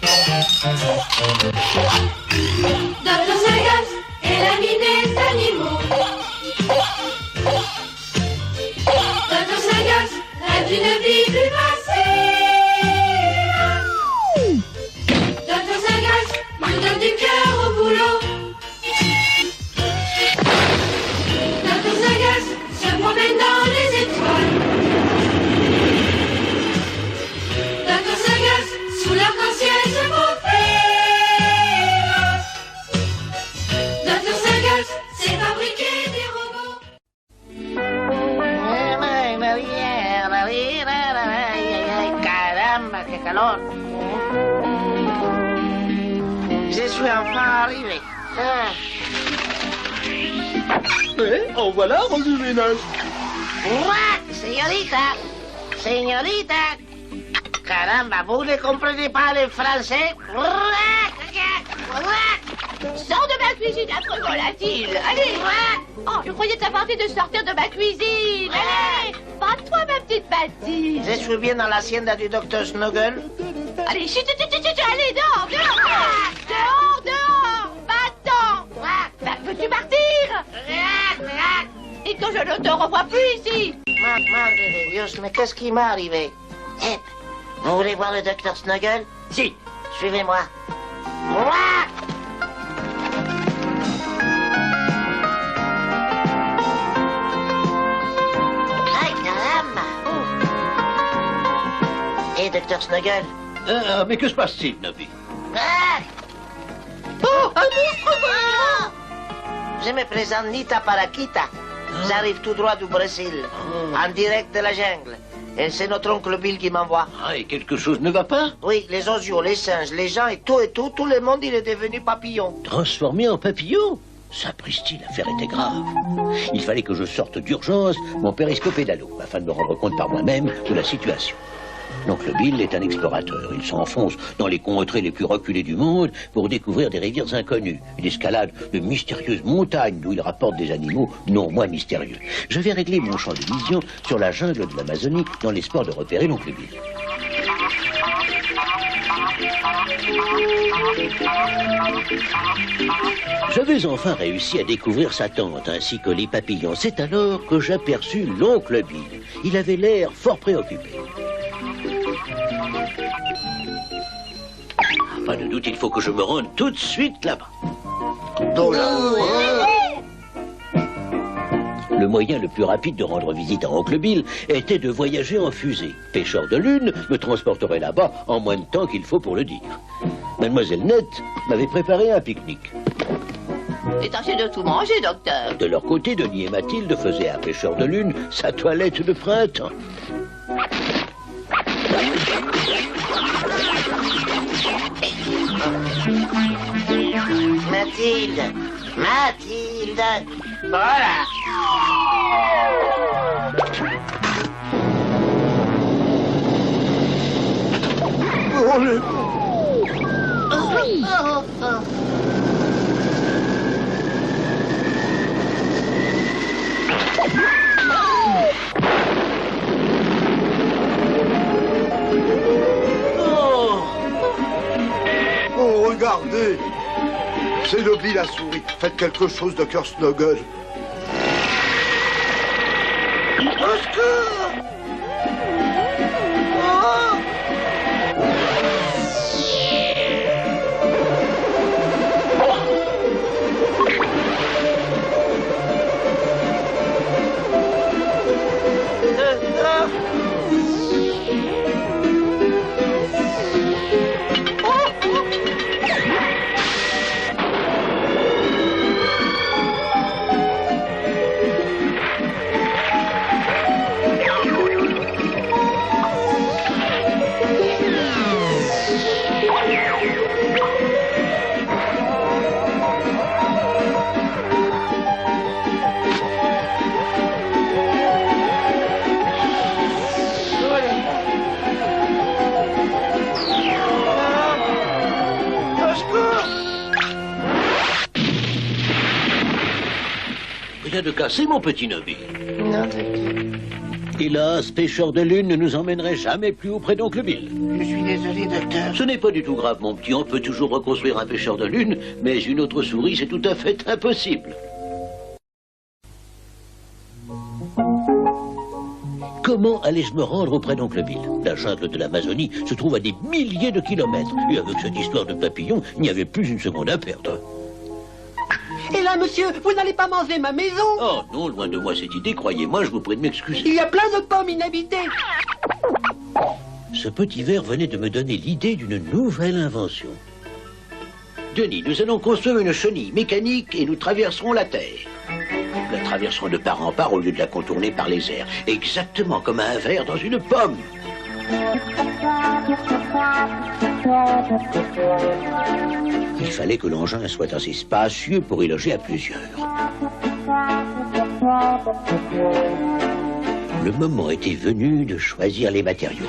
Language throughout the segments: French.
Dr Snuggles est l'ami des animaux. Dr Snuggles rêve d'une vie plus facile. Dr Snuggles nous donne du cœur au boulot. Dr Snuggles se promène dans les étoiles. Dr Snuggles sous l'arc-en-ciel se faufile. Dr Snuggles sait fabriquer des robots. Caramba, qué calor. Je suis enfin arrivé. En voilà, rendu ménage. Ouah, señorita, señorita. Caramba, vous ne comprenez pas le français? Sors de ma cuisine, affreux volatile. Allez. Oh, je croyais t'avoir dit de sortir de ma cuisine. Allez, va-toi, ma petite Mathilde. Je suis bien dans l'hacienda du docteur Snuggle. Allez, chut, allez, dehors, dehors. Va-t'en. Veux-tu partir? Et que je ne te revois plus ici. Madre de Dios, mais qu'est-ce qui m'est arrivé? Vous voulez voir le docteur Snuggle? Si. Suivez-moi. Ay, caramba! Et docteur Snuggle? Mais que se passe-t-il, Nobby? Oh, un monstre! Je me présente Nita Paraquita. J'arrive tout droit du Brésil, en direct de la jungle. Et c'est notre oncle Bill qui m'envoie. Ah, et quelque chose ne va pas? Oui, les osios, les singes, les gens et tout, tout le monde, il est devenu papillon. Transformé en papillon? Sapristi, l'affaire était grave. Il fallait que je sorte d'urgence mon périscope pédalo, afin de me rendre compte par moi-même de la situation. L'oncle Bill est un explorateur. Il s'enfonce dans les contrées les plus reculées du monde pour découvrir des rivières inconnues. Il escalade de mystérieuses montagnes d'où il rapporte des animaux non moins mystérieux. Je vais régler mon champ de vision sur la jungle de l'Amazonie dans l'espoir de repérer l'oncle Bill. J'avais enfin réussi à découvrir sa tente ainsi que les papillons. C'est alors que j'aperçus l'oncle Bill. Il avait l'air fort préoccupé. Pas de doute, il faut que je me rende tout de suite là-bas. Le moyen le plus rapide de rendre visite à Oncle Bill était de voyager en fusée. Pêcheur de lune me transporterait là-bas en moins de temps qu'il faut pour le dire. Mademoiselle Nette m'avait préparé un pique-nique. Et tâchez de tout manger, docteur. De leur côté, Denis et Mathilde faisaient à Pêcheur de lune sa toilette de printemps. Mathilde, Mathilde, voilà. Oh, regardez! C'est Nobby la souris. Faites quelque chose, Dr Snuggle. Au secours! Oh! Rien de cassé, mon petit Nobby. Non, t'inquiète. Hélas, pêcheur de lune ne nous emmènerait jamais plus auprès d'oncle Bill. Je suis désolé, docteur. Ce n'est pas du tout grave, mon petit. On peut toujours reconstruire un pêcheur de lune, mais une autre souris, c'est tout à fait impossible. Comment allais-je me rendre auprès d'oncle Bill? La jungle de l'Amazonie se trouve à des milliers de kilomètres. Et avec cette histoire de papillon, il n'y avait plus une seconde à perdre. Et là, monsieur, vous n'allez pas manger ma maison? Oh non, loin de moi cette idée, croyez-moi, je vous prie de m'excuser. Il y a plein de pommes inhabitées. Ce petit ver venait de me donner l'idée d'une nouvelle invention. Denis, nous allons construire une chenille mécanique et nous traverserons la Terre. Nous la traverserons de part en part au lieu de la contourner par les airs. Exactement comme un ver dans une pomme. Il fallait que l'engin soit assez spacieux pour y loger à plusieurs. Le moment était venu de choisir les matériaux.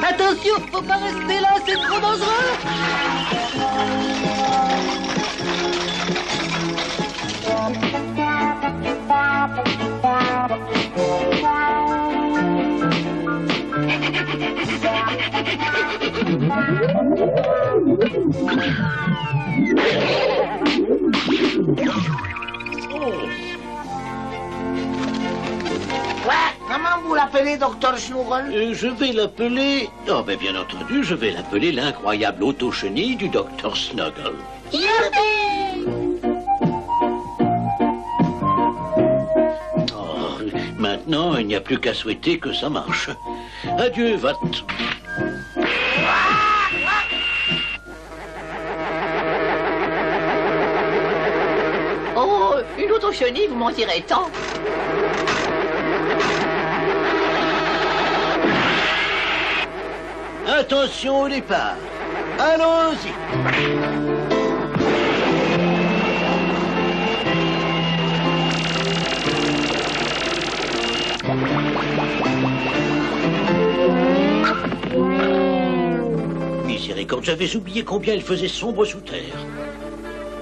Attention, faut pas rester là, c'est trop dangereux. Comment vous l'appelez, docteur Schnurren? Je vais l'appeler... Oh, mais bien entendu, je vais l'appeler l'incroyable auto-chenille du docteur Snuggle. Oh, maintenant, il n'y a plus qu'à souhaiter que ça marche. Adieu, Watt. Oh, une autre chenille, vous m'en direz tant. Attention au départ. Allons-y. Miséricorde, j'avais oublié combien il faisait sombre sous terre.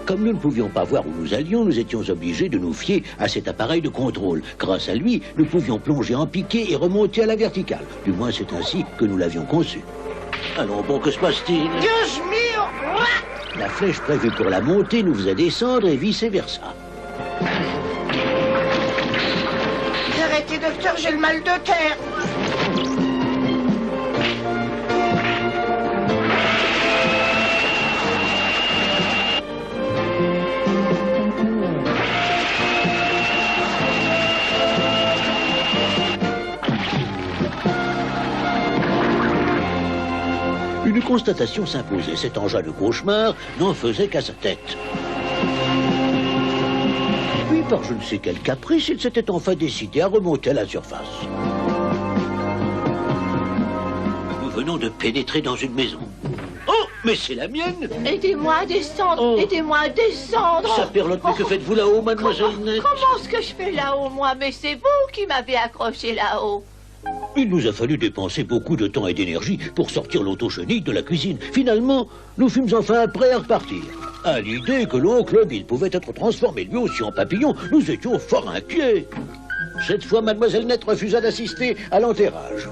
Comme nous ne pouvions pas voir où nous allions, nous étions obligés de nous fier à cet appareil de contrôle. Grâce à lui, nous pouvions plonger en piqué et remonter à la verticale. Du moins, c'est ainsi que nous l'avions conçu. Allons, bon, que se passe-t-il? Dieu mio! La flèche prévue pour la montée nous faisait descendre et vice-versa. Arrêtez, docteur, j'ai le mal de terre. Une constatation s'imposait. Cet engin de cauchemar n'en faisait qu'à sa tête. Puis, par je ne sais quel caprice, il s'était enfin décidé à remonter à la surface. Nous venons de pénétrer dans une maison. Oh, mais c'est la mienne! Aidez-moi à descendre, Oh. aidez-moi à descendre. Saperlotte, mais que faites-vous là-haut, mademoiselle Nette? Comment est-ce que je fais là-haut, moi? Mais c'est vous qui m'avez accroché là-haut. Il nous a fallu dépenser beaucoup de temps et d'énergie pour sortir l'auto-chenille de la cuisine. Finalement, nous fûmes enfin prêts à repartir. À l'idée que l'oncle Bill pouvait être transformé lui aussi en papillon, nous étions fort inquiets. Cette fois, mademoiselle Nette refusa d'assister à l'enterrage.